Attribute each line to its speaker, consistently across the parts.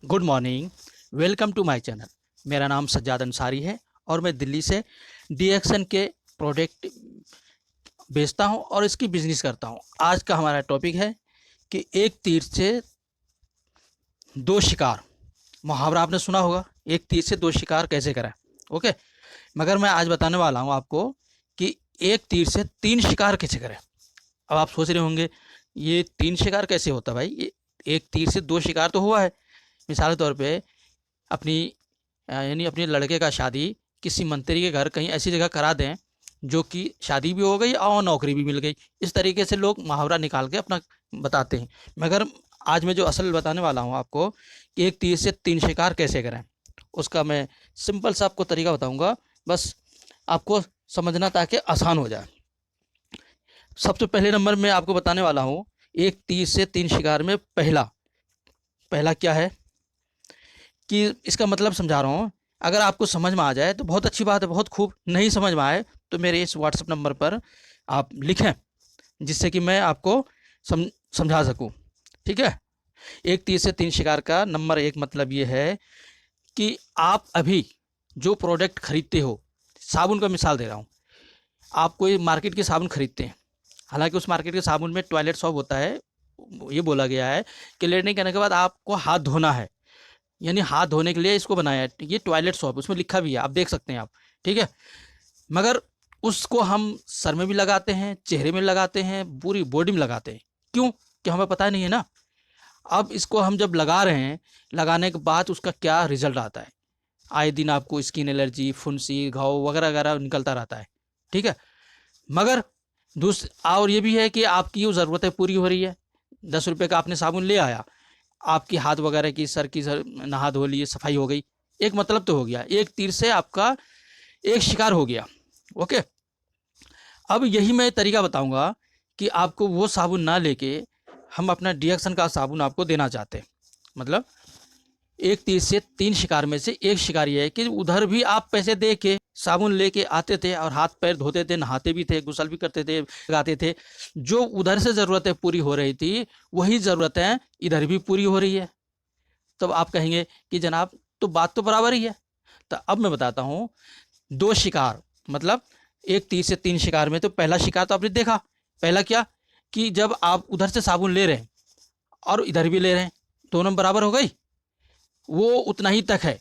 Speaker 1: Good morning. Welcome to my channel. मेरा नाम सज्जाद अंसारी है और मैं दिल्ली से डीएक्सन के प्रोडक्ट बेचता हूं और इसकी बिजनेस करता हूं। आज का हमारा टॉपिक है कि एक तीर से दो शिकार। मुहावरा आपने सुना होगा, एक तीर से दो शिकार कैसे करें। ओके, मगर मैं आज बताने वाला हूं आपको कि एक तीर से तीन शिकार कैसे करें। अब आप सोच रहे होंगे ये तीन शिकार कैसे होता भाई, ये एक तीर से दो शिकार तो हुआ है। मिसाल के तौर पे अपनी यानी अपने लड़के का शादी किसी मंत्री के घर कहीं ऐसी जगह करा दें जो कि शादी भी हो गई और नौकरी भी मिल गई। इस तरीके से लोग मुहावरा निकाल के अपना बताते हैं। मगर आज मैं जो असल बताने वाला हूँ आपको कि एक तीर से तीन शिकार कैसे करें, उसका मैं सिंपल सा आपको तरीका बताऊँगा, बस आपको समझना ताकि आसान हो जाए। सबसे पहले नंबर में आपको बताने वाला हूँ एक तीर से तीन शिकार में पहला पहला क्या है कि इसका मतलब समझा रहा हूँ। अगर आपको समझ में आ जाए तो बहुत अच्छी बात है, बहुत खूब। नहीं समझ में आए तो मेरे इस व्हाट्सएप नंबर पर आप लिखें जिससे कि मैं आपको समझा सकूं। ठीक है। एक तीर से तीन शिकार का नंबर एक मतलब ये है कि आप अभी जो प्रोडक्ट खरीदते हो, साबुन का मिसाल दे रहा हूँ। आप कोई मार्केट के साबुन खरीदते हैं, हालांकि उस मार्केट के साबुन में टॉयलेट सॉप होता है। ये बोला गया है कि लेटरिन करने के बाद आपको हाथ धोना है, यानी हाथ धोने के लिए इसको बनाया है। ये टॉयलेट सॉप, उसमें लिखा भी है, आप देख सकते हैं आप। ठीक है। मगर उसको हम सर में भी लगाते हैं, चेहरे में लगाते हैं, पूरी बॉडी में लगाते हैं। क्यों? कि हमें पता नहीं है ना। अब इसको हम जब लगा रहे हैं, लगाने के बाद उसका क्या रिजल्ट आता है। आए दिन आपको स्किन एलर्जी, फुंसी, घाव वगैरह वगैरह निकलता रहता है। ठीक है। मगर और ये भी है कि आपकी जो ज़रूरतें पूरी हो रही है। 10 रुपये का आपने साबुन ले आया, आपकी हाथ वगैरह की सर नहा धो लिए, सफाई हो गई। एक मतलब तो हो गया, एक तीर से आपका एक शिकार हो गया। ओके। अब यही मैं तरीका बताऊंगा कि आपको वो साबुन ना लेके हम अपना डीएक्सन का साबुन आपको देना चाहते हैं। मतलब एक तीर से तीन शिकार में से एक शिकार ये है कि उधर भी आप पैसे दे के साबुन लेके आते थे और हाथ पैर धोते थे, नहाते भी थे, गुसल भी करते थे, लगाते थे। जो उधर से ज़रूरतें पूरी हो रही थी वही ज़रूरतें इधर भी पूरी हो रही है। तब आप कहेंगे कि जनाब तो बात तो बराबर ही है। तो अब मैं बताता हूँ दो शिकार मतलब एक तीर से तीन शिकार में। तो पहला शिकार तो आपने देखा। पहला क्या कि जब आप उधर से साबुन ले रहे हैं और इधर भी ले रहे हैं, दोनों बराबर हो गई, वो उतना ही तक है।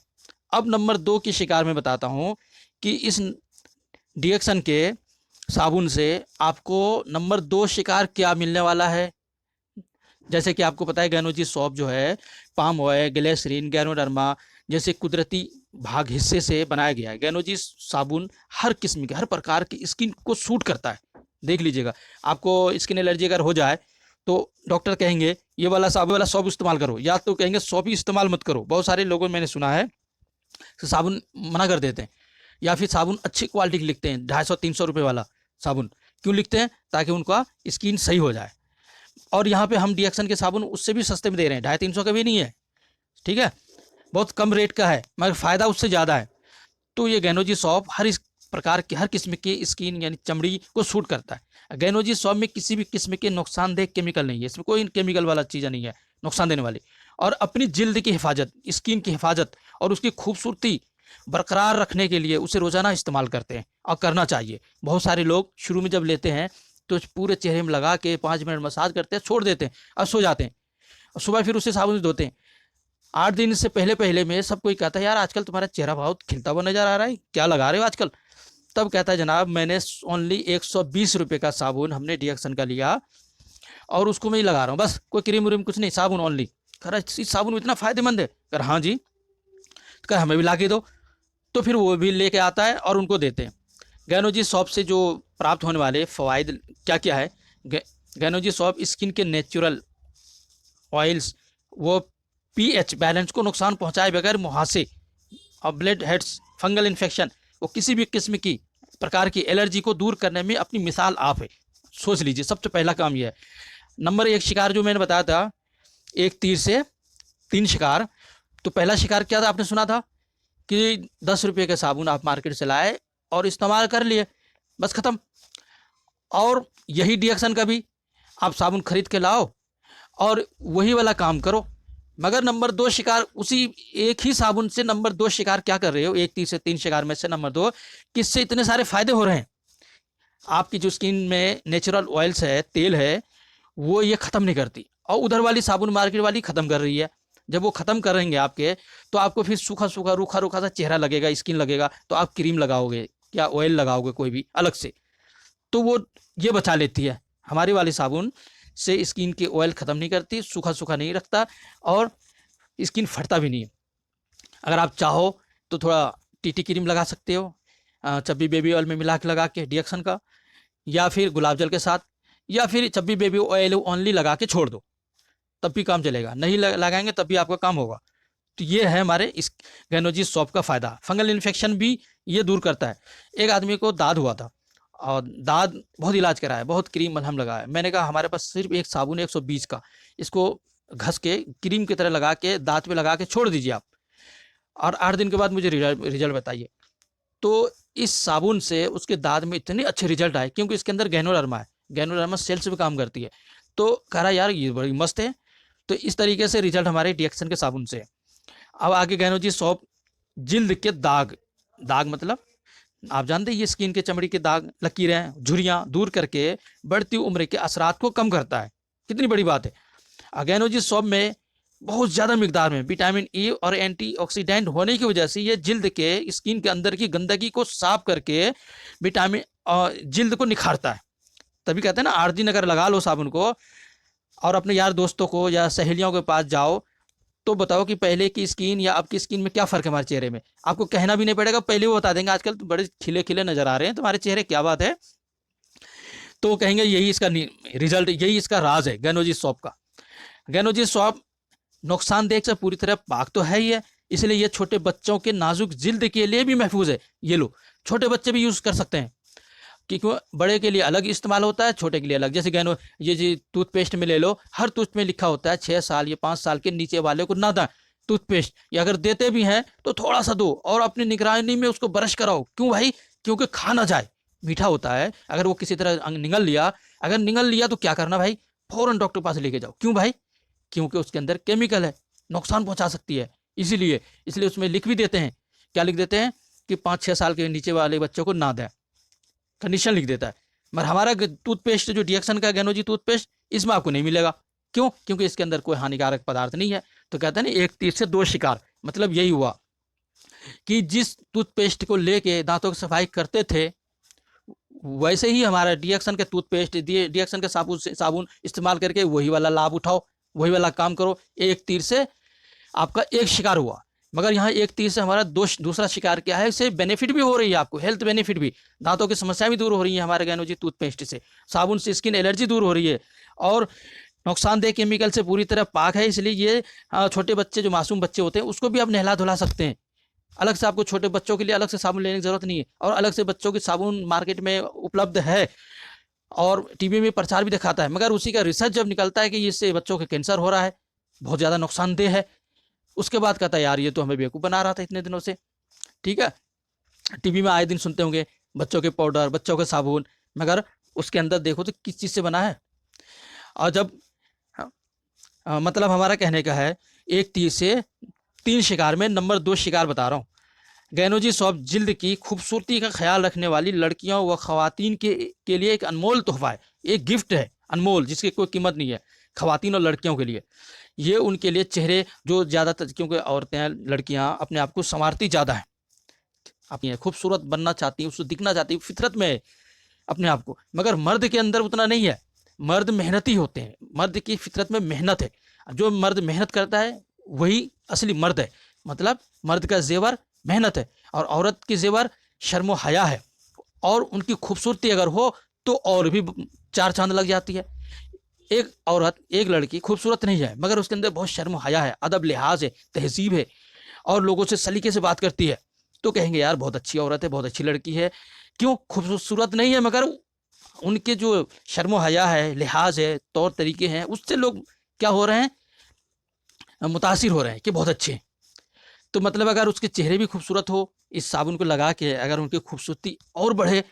Speaker 1: अब नंबर दो की शिकार में बताता हूँ कि इस डीएक्सन के साबुन से आपको नंबर दो शिकार क्या मिलने वाला है। जैसे कि आपको पता है गैनोजी सॉप जो है पाम ऑयल, ग्लिसरीन, गैनोडर्मा जैसे कुदरती भाग हिस्से से बनाया गया है। गैनोजी साबुन हर किस्म के, हर प्रकार की स्किन को सूट करता है। देख लीजिएगा, आपको स्किन एलर्जी अगर हो जाए तो डॉक्टर कहेंगे ये वाला साबुन वाला सॉप इस्तेमाल करो, या तो कहेंगे सॉप ही इस्तेमाल मत करो। बहुत सारे लोगों मैंने सुना है कि साबुन मना कर देते हैं, या फिर साबुन अच्छी क्वालिटी की लिखते हैं, 250-300 रुपये वाला साबुन क्यों लिखते हैं? ताकि उनका स्किन सही हो जाए। और यहाँ पे हम डीएक्सन के साबुन उससे भी सस्ते में दे रहे हैं, 250-300 का भी नहीं है। ठीक है, बहुत कम रेट का है मगर फ़ायदा उससे ज़्यादा है। तो ये गैनोजी सॉप हर इस प्रकार की, हर किस्म की स्किन यानी चमड़ी को सूट करता है। गैनोजी सॉप में किसी भी किस्म के नुकसानदेह केमिकल नहीं है, इसमें कोई केमिकल वाला चीज़ें नहीं है नुकसान देने वाली। और अपनी जिल्द की हिफाजत, स्किन की हिफाजत और उसकी खूबसूरती बरकरार रखने के लिए उसे रोज़ाना इस्तेमाल करते हैं और करना चाहिए। बहुत सारे लोग शुरू में जब लेते हैं तो पूरे चेहरे में लगा के 5 मिनट मसाज करते हैं, छोड़ देते हैं और सो जाते हैं, और सुबह फिर उसे साबुन से धोते हैं। 8 दिन से पहले पहले में सब कोई कहता है यार आजकल तुम्हारा चेहरा बहुत खिलता हुआ नजर आ रहा है, क्या लगा रहे हो आजकल। तब कहता है जनाब मैंने ओनली 120 रुपये का साबुन हमने डीएक्सन का लिया और उसको मैं ही लगा रहा हूँ, बस कोई क्रीम व्रीम कुछ नहीं, साबुन ओनली। कह रहा इस साबुन इतना फायदेमंद है? कर हाँ जी। कह हमें भी ला के दो। तो फिर वो भी लेके आता है और उनको देते हैं। गैनोजी सॉप से जो प्राप्त होने वाले फ़वाद क्या क्या है। गैनोजी सॉप स्किन के नेचुरल ऑयल्स, वो पीएच बैलेंस को नुकसान पहुंचाए बगैर मुहासे और ब्लड हेड्स, फंगल इन्फेक्शन, वो किसी भी किस्म की प्रकार की एलर्जी को दूर करने में अपनी मिसाल आप है। सोच लीजिए, सबसे पहला काम यह है। नंबर एक शिकार जो मैंने बताया था एक तीर से तीन शिकार, तो पहला शिकार क्या था आपने सुना था कि 10 रुपये का साबुन आप मार्केट से लाए और इस्तेमाल कर लिए, बस ख़त्म। और यही डीएक्सन का भी आप साबुन खरीद के लाओ और वही वाला काम करो। मगर नंबर 2 शिकार उसी एक ही साबुन से नंबर 2 शिकार क्या कर रहे हो, एक तीर से 3 शिकार में से नंबर 2 किससे इतने सारे फायदे हो रहे हैं। आपकी जो स्किन में नेचुरल ऑयल्स है, तेल है, वो ये खत्म नहीं करती, और उधर वाली साबुन मार्केट वाली खत्म कर रही है। जब वो खत्म करेंगे आपके, तो आपको फिर सूखा सूखा रूखा रूखा सा चेहरा लगेगा, स्किन लगेगा, तो आप क्रीम लगाओगे या ऑयल लगाओगे कोई भी अलग से, तो वो ये बचा लेती है। हमारी वाली साबुन से स्किन के ऑयल खत्म नहीं करती, सूखा सूखा नहीं रखता, और स्किन फटता भी नहीं है। अगर आप चाहो तो थोड़ा टीटी क्रीम लगा सकते हो, चब्बी बेबी ऑयल में मिला के लगा के डिएक्शन का, या फिर गुलाब जल के साथ, या फिर चब्बी बेबी ऑयल ओनली लगा के छोड़ दो, तब भी काम चलेगा। नहीं लगाएंगे तब भी आपका काम होगा। तो ये है हमारे इस गैनोजी सॉप का फ़ायदा। फंगल इन्फेक्शन भी ये दूर करता है। एक आदमी को दाद हुआ था, और दाद बहुत इलाज कराया, बहुत क्रीम मलहम लगाया। मैंने कहा हमारे पास सिर्फ एक साबुन है 120 का, इसको घस के क्रीम की तरह लगा के दांत पे लगा के छोड़ दीजिए आप, और 8 दिन के बाद मुझे रिजल्ट बताइए। तो इस साबुन से उसके दांत में इतने अच्छे रिजल्ट आए, क्योंकि इसके अंदर गैनोडर्मा है, गैनोडर्मा सेल्स भी काम करती है। तो कह रहा यार ये बड़ी मस्त है। तो इस तरीके से रिजल्ट हमारे डिएक्शन के साबुन से है। अब आगे गैनोजी सॉप जिल्द के दाग, दाग मतलब आप जानते हैं ये स्किन के चमड़ी के दाग, लकीरें, झुर्रियाँ दूर करके बढ़ती उम्र के असरात को कम करता है। कितनी बड़ी बात है। गैनोजी सॉप में बहुत ज़्यादा मिकदार में विटामिन ई और एंटीऑक्सीडेंट होने की वजह से ये जिल्द के स्किन के अंदर की गंदगी को साफ करके विटामिन जिल्द को निखारता है। तभी कहते हैं ना, 8 दिन अगर लगा लो साबुन को, और अपने यार दोस्तों को या सहेलियों के पास जाओ, तो बताओ कि पहले की स्किन या अब की स्किन में क्या फ़र्क है हमारे चेहरे में। आपको कहना भी नहीं पड़ेगा, पहले वो बता देंगे। आजकल तो बड़े खिले खिले नज़र आ रहे हैं तुम्हारे चेहरे, क्या बात है। तो वो कहेंगे यही इसका रिजल्ट, यही इसका राज है गैनोजी सॉप का। गैनोजी सॉप नुकसानदेह से पूरी तरह पाक तो है ही है, इसलिए ये छोटे बच्चों के नाजुक जिल्द के लिए भी महफूज है। ये लो, छोटे बच्चे भी यूज़ कर सकते हैं, क्योंकि बड़े के लिए अलग इस्तेमाल होता है, छोटे के लिए अलग। जैसे गैनो ये जी टूथपेस्ट में ले लो, हर टूथ में लिखा होता है 6 साल या 5 साल के नीचे वाले को ना दें टूथपेस्ट, या अगर देते भी हैं तो थोड़ा सा दो, और अपनी निगरानी में उसको ब्रश कराओ। क्यों भाई? क्योंकि खा ना जाए, मीठा होता है। अगर वो किसी तरह निगल लिया, अगर निगल लिया तो क्या करना भाई, फ़ौरन डॉक्टर के पास लेके जाओ। क्यों भाई? क्योंकि उसके अंदर केमिकल है, नुकसान पहुंचा सकती है। इसीलिए इसलिए उसमें लिख भी देते हैं, क्या लिख देते हैं कि 5-6 साल के नीचे वाले बच्चों को ना दें, कंडीशन लिख देता है। मगर हमारा टूथपेस्ट जो डिएक्शन का गैनोजी टूथपेस्ट, इसमें आपको नहीं मिलेगा। क्यों? क्योंकि इसके अंदर कोई हानिकारक पदार्थ नहीं है। तो कहते हैं ना, एक तीर से 2 शिकार। मतलब यही हुआ कि जिस टूथपेस्ट को लेके दांतों की सफाई करते थे, वैसे ही हमारा डिएक्शन के टूथपेस्ट, डिएक्शन के साबुन इस्तेमाल करके वही वाला लाभ उठाओ, वही वाला काम करो। एक तीर से आपका एक शिकार हुआ। मगर यहाँ एक तीर से हमारा दूसरा शिकार क्या है, इससे बेनिफिट भी हो रही है आपको, हेल्थ बेनिफिट भी, दांतों की समस्याएं भी दूर हो रही है हमारे गैनोजी टूथपेस्ट से, साबुन से स्किन एलर्जी दूर हो रही है, और नुकसानदेह केमिकल से पूरी तरह पाक है। इसलिए ये छोटे बच्चे, जो मासूम बच्चे होते हैं, उसको भी आप नहला धुला सकते हैं। अलग से आपको छोटे बच्चों के लिए अलग से साबुन लेने की जरूरत नहीं है, और अलग से बच्चों की साबुन मार्केट में उपलब्ध है, और टीवी में प्रचार भी दिखाता है। मगर उसी का रिसर्च जब निकलता है कि इससे बच्चों के कैंसर हो रहा है, बहुत ज़्यादा नुकसानदेह है, उसके बाद कहता है यार ये तो हमें बेवकूफ़ बना रहा था इतने दिनों से। ठीक है, टीवी में आए दिन सुनते होंगे बच्चों के पाउडर, बच्चों के साबुन, मगर उसके अंदर देखो तो किस चीज़ से बना है। और जब मतलब हमारा कहने का है, एक तीर से 3 शिकार में नंबर 2 शिकार बता रहा हूँ। गैनोजी सॉप जिल्द की खूबसूरती का ख्याल रखने वाली लड़कियों व ख़वातीन के लिए एक अनमोल तोहफा है, एक गिफ्ट है अनमोल, जिसकी कोई कीमत नहीं है। ख़वातीन और लड़कियों के लिए ये, उनके लिए चेहरे जो ज़्यादातर, क्योंकि औरतें, लड़कियां अपने आप को संवारती ज़्यादा है, अपनी खूबसूरत बनना चाहती हैं, उसको दिखना चाहती हैं, फितरत में है अपने आप को। मगर मर्द के अंदर उतना नहीं है, मर्द मेहनती होते हैं, मर्द की फितरत में मेहनत है। जो मर्द मेहनत करता है वही असली मर्द है। मतलब मर्द का जेवर मेहनत है, और औरत की जेवर शर्म हया है, और उनकी खूबसूरती अगर हो तो और भी 4 चांद लग जाती है। एक औरत, एक लड़की खूबसूरत नहीं है, मगर उसके अंदर बहुत शर्म हया है, अदब लिहाज है, तहजीब है, और लोगों से सलीके से बात करती है, तो कहेंगे यार बहुत अच्छी औरत है, बहुत अच्छी लड़की है। क्यों? खूबसूरत नहीं है, मगर उनके जो शर्म हया है, लिहाज है, तौर तरीके हैं, उससे लोग क्या हो रहे हैं, मुतासिर हो रहे हैं कि बहुत अच्छे हैं। तो मतलब अगर उसके चेहरे भी खूबसूरत हो, इस साबुन को लगा के अगर उनकी खूबसूरती और बढ़े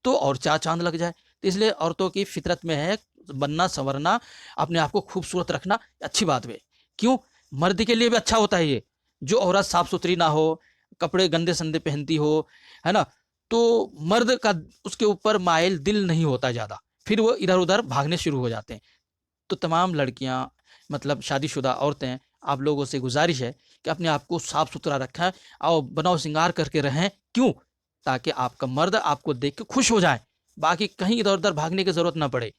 Speaker 1: तो और 4 चांद लग जाए। तो इसलिए औरतों की फितरत में है बनना, संवरना, अपने आप को खूबसूरत रखना, अच्छी बात है। क्यों? मर्द के लिए भी अच्छा होता है ये, जो औरत साफ सुथरी ना हो, कपड़े गंदे संदे पहनती हो, है ना, तो मर्द का उसके ऊपर माइल दिल नहीं होता ज़्यादा, फिर वो इधर उधर भागने शुरू हो जाते हैं। तो तमाम लड़कियां, मतलब शादीशुदा औरतें, आप लोगों से गुजारिश है कि अपने आप को साफ सुथरा रखें और बनाव श्रृंगार करके रहें। क्यों? ताकि आपका मर्द आपको देख के खुश हो जाए, बाकी कहीं इधर उधर भागने की जरूरत ना पड़े।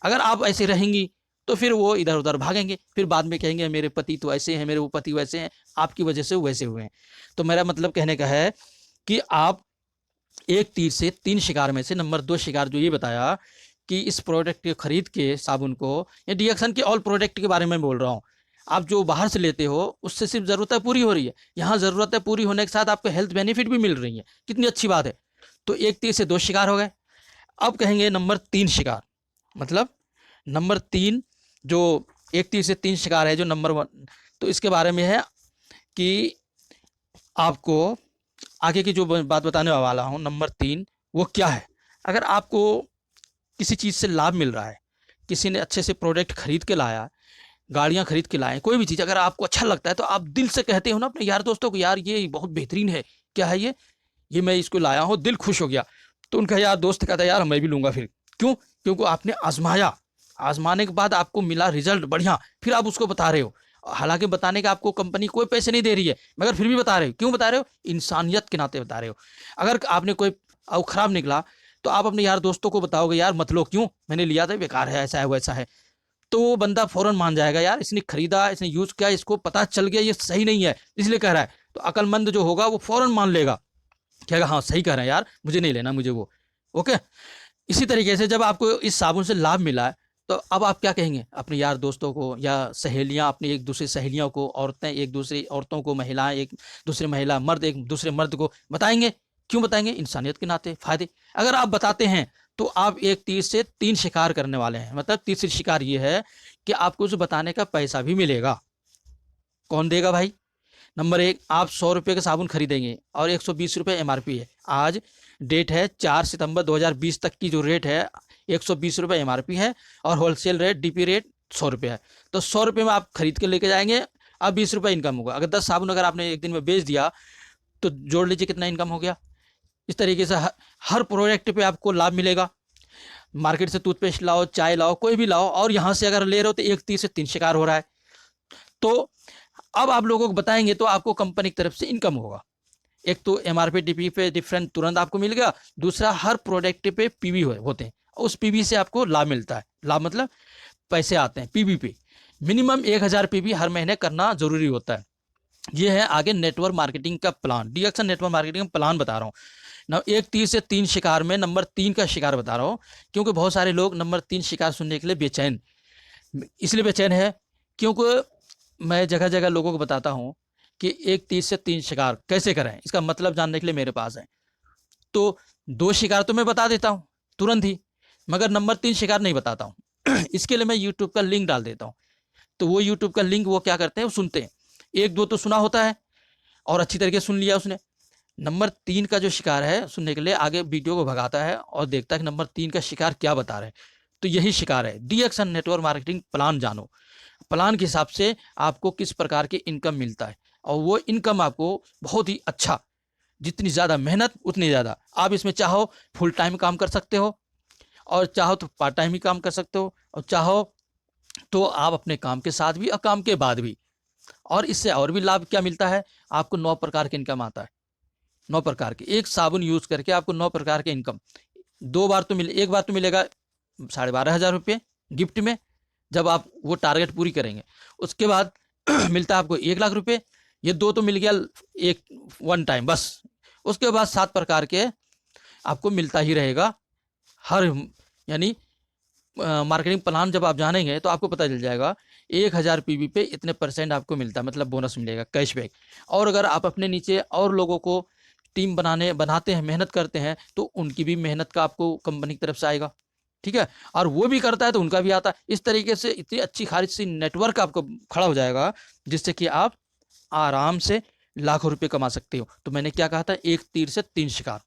Speaker 1: अगर आप ऐसे रहेंगी तो फिर वो इधर उधर भागेंगे, फिर बाद में कहेंगे मेरे पति तो ऐसे हैं, मेरे वो पति वैसे हैं, आपकी वजह से वैसे हुए हैं। तो मेरा मतलब कहने का है कि आप एक तीर से तीन शिकार में से नंबर 2 शिकार जो ये बताया कि इस प्रोडक्ट के खरीद के साबुन को, या डीएक्सन के ऑल प्रोडक्ट के बारे में बोल रहा हूँ, आप जो बाहर से लेते हो उससे सिर्फ ज़रूरतें पूरी हो रही है, यहाँ ज़रूरतें पूरी होने के साथ आपको हेल्थ बेनिफिट भी मिल रही है, कितनी अच्छी बात है। तो एक तीर से 2 शिकार हो गए। अब कहेंगे नंबर 3 शिकार, मतलब नंबर 3 जो एक तीर से 3 शिकार है, जो नंबर 1, तो इसके बारे में है कि आपको आगे की जो बात बताने वाला हूँ, नंबर 3 वो क्या है। अगर आपको किसी चीज़ से लाभ मिल रहा है, किसी ने अच्छे से प्रोडक्ट खरीद के लाया, गाड़ियाँ खरीद के लाए, कोई भी चीज़ अगर आपको अच्छा लगता है तो आप दिल से कहते हो ना अपने यार दोस्तों को, यार ये बहुत बेहतरीन है, क्या है ये मैं इसको लाया हूँ, दिल खुश हो गया। तो उनका यार दोस्त कहता है यार मैं भी लूँगा फिर। क्यों? क्योंकि आपने आजमाया, आजमाने के बाद आपको मिला रिजल्ट बढ़िया, फिर आप उसको बता रहे हो। हालांकि बताने का आपको कंपनी कोई पैसे नहीं दे रही है, मगर फिर भी बता रहे हो। क्यों बता रहे हो? इंसानियत के नाते बता रहे हो। अगर आपने कोई खराब निकला तो आप अपने यार दोस्तों को बताओगे यार मत लो, क्यों, मैंने लिया था बेकार है, ऐसा है वैसा है। तो वो बंदा फौरन मान जाएगा, यार इसने खरीदा, इसने यूज किया, इसको पता चल गया ये सही नहीं है इसलिए कह रहा है। तो अकलमंद जो होगा वो फौरन मान लेगा, कहेगा हाँ सही कह रहे हैं यार, मुझे नहीं लेना, मुझे वो। ओके। इसी तरीके से जब आपको इस साबुन से लाभ मिला है तो अब आप क्या कहेंगे अपने यार दोस्तों को, या सहेलियां अपनी एक दूसरी सहेलियों को, औरतें एक दूसरी औरतों को, महिलाएं एक दूसरे महिला, मर्द एक दूसरे मर्द को बताएंगे। क्यों बताएंगे? इंसानियत के नाते, फायदे। अगर आप बताते हैं तो आप एक तीर से 3 शिकार करने वाले हैं। मतलब तीसरी शिकार ये है कि आपको उसे बताने का पैसा भी मिलेगा। कौन देगा भाई? नंबर 1, आप 100 रुपये का साबुन खरीदेंगे और 120 रुपये एमआरपी है। आज डेट है 4 सितंबर 2020 तक की जो रेट है 120 रुपये एमआरपी है, और होलसेल रेट डीपी रेट 100 रुपये है। तो 100 रुपये में आप खरीद के लेके जाएंगे, अब 20 रुपये इनकम होगा। अगर 10 साबुन अगर आपने एक दिन में बेच दिया तो जोड़ लीजिए कितना इनकम हो गया। इस तरीके से हर प्रोडक्ट पे आपको लाभ मिलेगा। मार्केट से टूथपेस्ट लाओ, चाय लाओ, कोई भी लाओ, और यहाँ से अगर ले रहे हो तो एक तीर से 3 शिकार हो रहा है। तो अब आप लोगों को बताएंगे तो आपको कंपनी की तरफ से इनकम होगा। एक तो एमआरपी डीपी पे डिफरेंट तुरंत आपको मिल गया, दूसरा हर प्रोडक्ट पे पीवी होते हैं, उस पीवी से आपको लाभ मिलता है। लाभ मतलब पैसे आते हैं पीवी पे। मिनिमम 1000 पीवी हर महीने करना जरूरी होता है। ये है आगे नेटवर्क मार्केटिंग का प्लान, डीएक्सन नेटवर्क मार्केटिंग का प्लान बता रहा हूँ ना। एक तीर से 3 शिकार में नंबर 3 का शिकार बता रहा हूँ, क्योंकि बहुत सारे लोग नंबर 3 शिकार सुनने के लिए बेचैन, इसलिए बेचैन है क्योंकि मैं जगह जगह लोगों को बताता हूँ कि एक तीर से 3 शिकार कैसे करें, इसका मतलब जानने के लिए मेरे पास है। तो 2 शिकार तो मैं बता देता हूँ तुरंत ही, मगर नंबर 3 शिकार नहीं बताता हूँ। इसके लिए मैं यूट्यूब का लिंक डाल देता हूँ। तो वो यूट्यूब का लिंक वो क्या करते हैं, वो सुनते हैं। 1-2 तो सुना होता है और अच्छी तरीके से सुन लिया उसने। नंबर 3 का जो शिकार है सुनने के लिए आगे वीडियो को भगाता है और देखता है कि नंबर 3 का शिकार क्या बता रहे हैं। तो यही शिकार है। डीएक्सन नेटवर्क मार्केटिंग प्लान जानो, प्लान के हिसाब से आपको किस प्रकार की इनकम मिलता है, और वो इनकम आपको बहुत ही अच्छा, जितनी ज़्यादा मेहनत उतनी ज़्यादा। आप इसमें चाहो फुल टाइम काम कर सकते हो, और चाहो तो पार्ट टाइम ही काम कर सकते हो, और चाहो तो आप अपने काम के साथ भी और काम के बाद भी। और इससे और भी लाभ क्या मिलता है, आपको 9 प्रकार के इनकम आता है। 9 प्रकार के, एक साबुन यूज करके आपको 9 प्रकार के इनकम। 2 बार तो एक बार तो मिलेगा 12,500 रुपये गिफ्ट में, जब आप वो टारगेट पूरी करेंगे। उसके बाद मिलता है आपको 1,00,000 रुपये। ये 2 तो मिल गया एक वन टाइम बस। उसके बाद 7 प्रकार के आपको मिलता ही रहेगा हर, यानी मार्केटिंग प्लान जब आप जानेंगे तो आपको पता चल जाएगा 1000 पीवी पे इतने % आपको मिलता है, मतलब बोनस मिलेगा, कैशबैक। और अगर आप अपने नीचे और लोगों को टीम बनाते हैं, मेहनत करते हैं, तो उनकी भी मेहनत का आपको कंपनी की तरफ से आएगा। ठीक है, और वो भी करता है तो उनका भी आता है। इस तरीके से इतनी अच्छी खारिज सी नेटवर्क आपको खड़ा हो जाएगा, जिससे कि आप आराम से लाखों रुपए कमा सकते हो। तो मैंने क्या कहा था, एक तीर से 3 शिकार,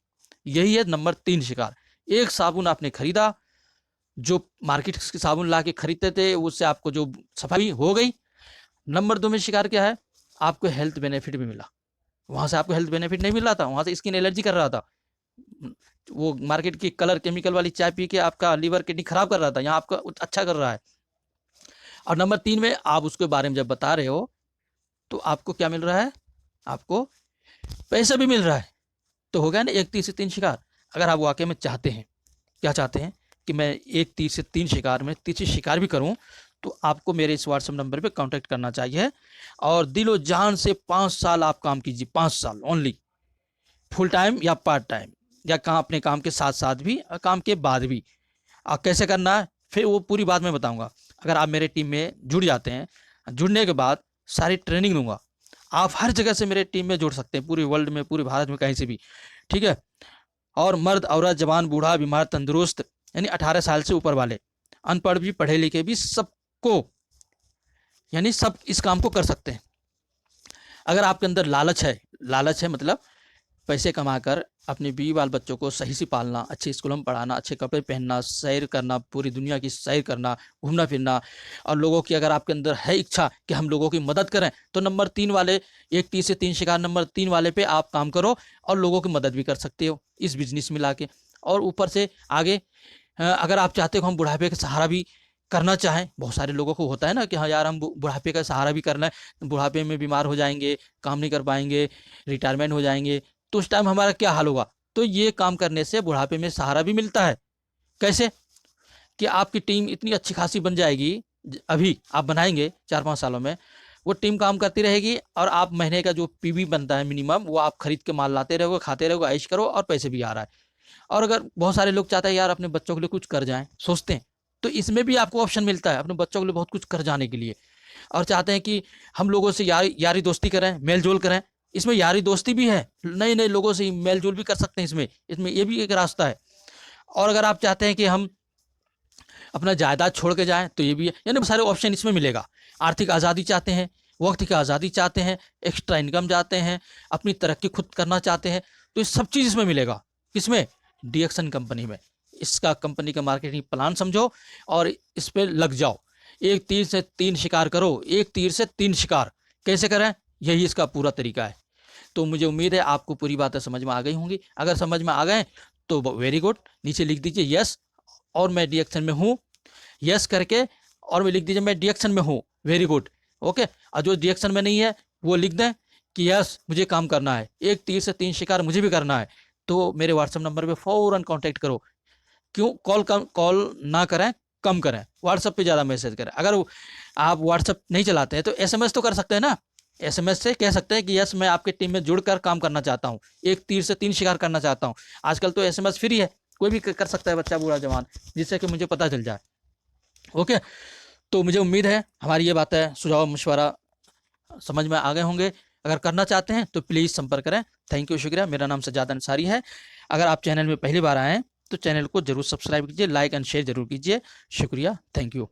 Speaker 1: यही है नंबर 3 शिकार। एक साबुन आपने खरीदा, जो मार्केट से साबुन ला के खरीदते थे, उससे आपको जो सफाई हो गई, नंबर 2 में शिकार क्या है, आपको हेल्थ बेनिफिट भी मिला। वहाँ से आपको हेल्थ बेनिफिट नहीं मिल रहा था, वहाँ से स्किन एलर्जी कर रहा था, वो मार्केट की कलर केमिकल वाली चाय पी के आपका लीवर किडनी खराब कर रहा था, यहाँ आपका अच्छा कर रहा है। और नंबर 3 में आप उसके बारे में जब बता रहे हो तो आपको क्या मिल रहा है, आपको पैसा भी मिल रहा है। तो हो गया ना एक तीर से 3 शिकार। अगर आप वाकई में चाहते हैं, क्या चाहते हैं कि मैं एक तीर से 3 शिकार में तीसरी शिकार भी करूं, तो आपको मेरे इस व्हाट्सएप नंबर पे कांटेक्ट करना चाहिए और दिलो जान से 5 साल आप काम कीजिए, 5 साल ओनली, फुल टाइम या पार्ट टाइम, या अपने काम के साथ साथ भी और काम के बाद भी। कैसे करना है फिर वो पूरी बात मैं बताऊंगा। अगर आप मेरे टीम में जुड़ जाते हैं, जुड़ने के बाद सारी ट्रेनिंग दूंगा, आप हर जगह से मेरे टीम में जुड़ सकते हैं, पूरे वर्ल्ड में, पूरे भारत में, कहीं से भी, ठीक है। और मर्द औरत जवान बूढ़ा बीमार तंदुरुस्त, यानी 18 साल से ऊपर वाले, अनपढ़ भी पढ़े लिखे भी, सबको, यानी सब इस काम को कर सकते हैं। अगर आपके अंदर लालच है, लालच है मतलब पैसे कमाकर अपने बीवी बाल बच्चों को सही से पालना, अच्छे स्कूलों में पढ़ाना, अच्छे कपड़े पहनना, सैर करना, पूरी दुनिया की सैर करना, घूमना फिरना, और लोगों की अगर आपके अंदर है इच्छा कि हम लोगों की मदद करें, तो नंबर 3 वाले, एक तीर से 3 शिकार नंबर 3 वाले पे आप काम करो और लोगों की मदद भी कर सकते हो इस बिजनेस में लाके। और ऊपर से आगे अगर आप चाहते हो हम बुढ़ापे का सहारा भी करना चाहें, बहुत सारे लोगों को होता है ना कि हाँ यार हम बुढ़ापे का सहारा भी करना है, बुढ़ापे में बीमार हो जाएंगे, काम नहीं कर पाएंगे, रिटायरमेंट हो जाएंगे, तो उस टाइम हमारा क्या हाल होगा। तो ये काम करने से बुढ़ापे में सहारा भी मिलता है। कैसे कि आपकी टीम इतनी अच्छी खासी बन जाएगी, अभी आप बनाएंगे 4-5 सालों में, वो टीम काम करती रहेगी और आप महीने का जो पीवी बनता है मिनिमम, वो आप खरीद के माल लाते रहोगे, खाते रहोगे, ऐश करो और पैसे भी आ रहा है। और अगर बहुत सारे लोग चाहते हैं यार अपने बच्चों के लिए कुछ कर जाएं, सोचते हैं, तो इसमें भी आपको ऑप्शन मिलता है अपने बच्चों के लिए बहुत कुछ कर जाने के लिए। और चाहते हैं कि हम लोगों से यारी दोस्ती करें, मेल जोल करें, इसमें यारी दोस्ती भी है, नए नए लोगों से मेल जोल भी कर सकते हैं, इसमें इसमें ये भी एक रास्ता है। और अगर आप चाहते हैं कि हम अपना जायदाद छोड़ के जाएं, तो ये भी है, यानी बहुत सारे ऑप्शन इसमें मिलेगा। आर्थिक आज़ादी चाहते हैं, वक्त की आज़ादी चाहते हैं, एक्स्ट्रा इनकम चाहते हैं, अपनी तरक्की खुद करना चाहते हैं, तो ये सब चीज़ इसमें मिलेगा। किसमें, डीएक्सन कंपनी में। इसका कंपनी का मार्केटिंग प्लान समझो और इस पर लग जाओ। एक तीर से 3 शिकार करो, एक तीर से 3 शिकार कैसे करें, यही इसका पूरा तरीका है। तो मुझे उम्मीद है आपको पूरी बातें समझ में आ गई होंगी। अगर समझ में आ गए तो वेरी गुड, नीचे लिख दीजिए यस और मैं डीएक्शन में हूँ, यस करके, और मैं लिख दीजिए मैं डीएक्शन में हूँ, वेरी गुड, ओके। और जो डीएक्शन में नहीं है वो लिख दें कि यस मुझे काम करना है, एक तीर से 3 शिकार मुझे भी करना है। तो मेरे व्हाट्सएप नंबर पे फ़ौरन कांटेक्ट करो। क्यों कॉल ना करें, कम करें, व्हाट्सएप पे ज़्यादा मैसेज करें। अगर आप व्हाट्सएप नहीं चलाते हैं तो एसएमएस तो कर सकते हैं ना, एसएमएस से कह सकते हैं कि यस मैं आपकी टीम में जुड़कर काम करना चाहता हूँ, एक तीर से 3 शिकार करना चाहता हूँ। आजकल तो एसएमएस फ्री है, कोई भी कर सकता है, बच्चा बूढ़ा जवान, जिससे कि मुझे पता चल जाए, ओके। तो मुझे उम्मीद है हमारी ये बातें, सुझाव मशवरा समझ में आ गए होंगे। अगर करना चाहते हैं तो प्लीज़ संपर्क करें। थैंक यू, शुक्रिया। मेरा नाम सज्जाद अंसारी है। अगर आप चैनल में पहली बार आए हैं तो चैनल को जरूर सब्सक्राइब कीजिए, लाइक एंड शेयर जरूर कीजिए। शुक्रिया, थैंक यू।